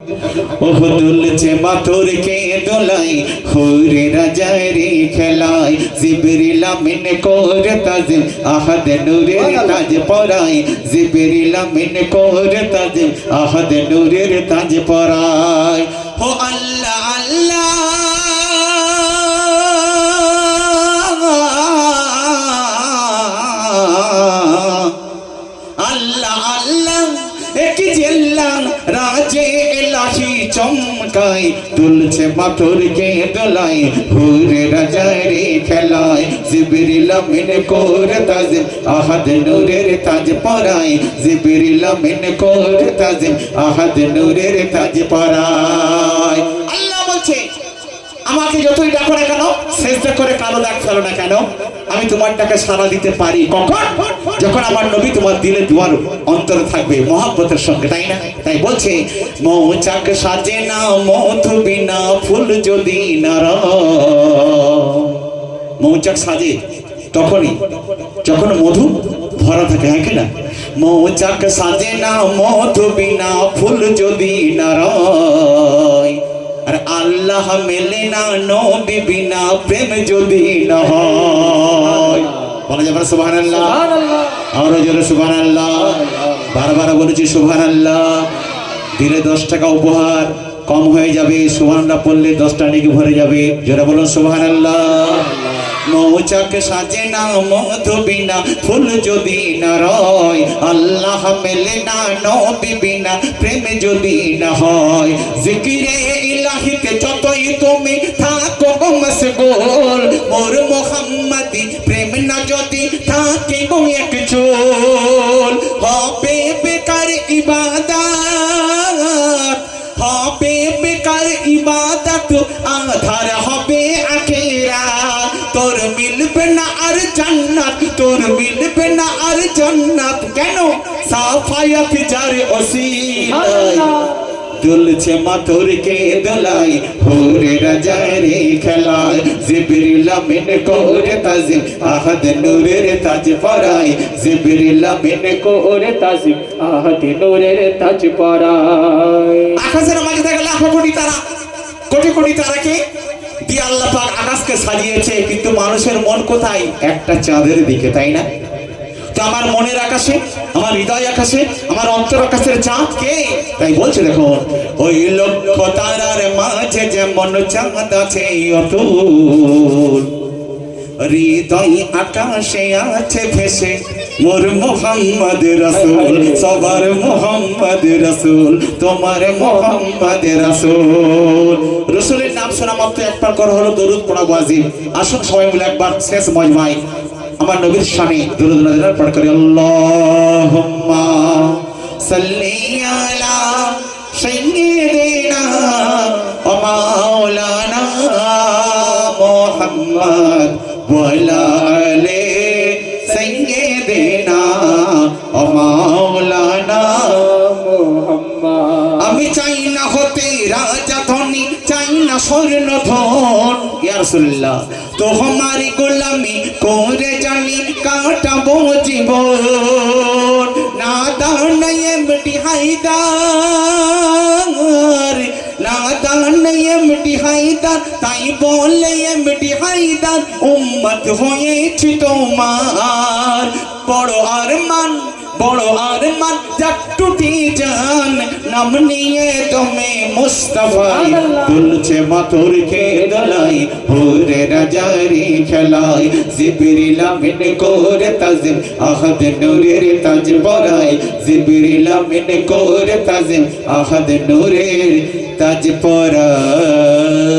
ওহ দুলছে মাথুর কে দোলাই হুরে রাজারি খেলাই জিবরিল আমিন করে তাজিম আহাদ নূরের তাজ পরাই জিবরিল আমিন করে তাজিম আহাদ নূরের তাজ পরাই ও আল্লাহ আল্লাহ আল্লাহ আল্লাহ এক জিল্লান রাজে এলাহি চমকাই দুলছে মাথুর কে দোলাই হুরে রাজারি খেলাই জিবরিল আমিন করে তাজিম আহাদ নূরের তাজ পরাই জিবরিল আমিন করে তাজিম আহাদ নূরের তাজ পরাই আল্লাহ বলছে আমাকে যতই ডাকো না কেন সেজদা করে কালো দাগ ফেলো না কেন আমি তোমার ডাকে সাড়া দিতে পারি কখন যখন আমার নবী তোমার দিলে দুয়ার অন্তরে থাকবে মহব্বতের সঙ্গে তাই না তাই বলছে মৌচাক সাজে না মধু বিনা ফুল যদি না মৌচাক সাজে তখনই যখন মধু ভরা থাকে হ্যাঁ কিনা মৌচাক সাজে না মধু বিনা ফুল যদি না আর আল্লাহ মেলে না নবী বিনা প্রেম যদি না হয় বলা যাবে সুবহানাল্লাহ আরো জোরে সুবহানাল্লাহ বারবার বলেছি সুবহানাল্লাহ দিলে 10 টাকা উপহার কম হয়ে যাবে সুবহানাল্লাহ পড়লে 10টা নেকি ভরে যাবে জোরে বলুন সুবহানাল্লাহ মৌচাক সাজে না মধু বিনা ফুল যদি না রয় আল্লাহ মেলে না নবী বিনা প্রেম যদি না হয় জিকিরে ইলাহিতে যতই তুমি থাকো মশগুল মোর মুহাম্মদি প্রেম না যদি থাকে গো এক চুল হবে বেকার ইবাদত হবে বেকার ইবাদত আধার হবে আখিরাত তোর মিলবে না আর জান্নাত তোর মিলবে না আর জান্নাত কেন সাফায়াত যার ওসিলায় দুলছে মাথুর কে দোলাই হুরে রাজারি খেলায় জিবরিল আমিন করে তাজিম আহাদ নূরের তাজ পরাই জিবরিল আমিন করে তাজিম আহাদ নূরের তাজ পরাই আকাশের মাঝে থাকে লাখো কোটি তারা কোটি কোটি তারাকে দিয়ে আল্লাহ পাক আকাশকে সাজিয়েছে কিন্তু মানুষের মন কোথায় একটা চাঁদের দিকে তাই না তো আমার মনের আকাশে আমার হৃদয় আকাশে আমার অন্তর আকাশের চাঁদ কে তাই বলছে দেখুন ওই লক্ষ তারার মাঝে যেমন চাঁদ আছে অতুল হৃদয় আকাশে আছে ভেসে মোর মুহাম্মদ রাসূল সবার মুহাম্মদ রাসূল তোমার মুহাম্মদ রাসূল রাসূলের নাম শোনা মাত্র একবার করা হলো দরুদ পড়া ওয়াজিব আসুন সবাই মিলে একবার শেষ মজমায় আমার নবীর শানে দরুদ নাযিল পাঠ করি আল্লাহুম্মা সাল্লি আলা সাইয়্যিদিনা ওয়া মাওলানা মুহাম্মদ ওয়া আলা আলি সাইয়্যিদিনা ওয়া মাওলানা মুহাম্মদ আমি চাই না হতে রাজা ধনী চাই না স্বর্ণ ধন ইয়া রাসূলুল্লাহ তোমারি গোলামি করে জানি কাটাবো জীবন না দান এমডি হায়দার না দান এমডি হায়দার তাই বলে এমডি হায়দার উম্মত হয়েছি তোমার বড় আরমান যাক টুটি জান নাম নিয়ে তুমি মুস্তাফা দুলছে মাথুর কে দোলাই হুরে রাজারি খেলাই জিবরিল আমিন করে তাজিম আহাদ নূরের তাজ পরাই জিবরিল আমিন করে তাজিম আহাদ নূরের তাজ পরাই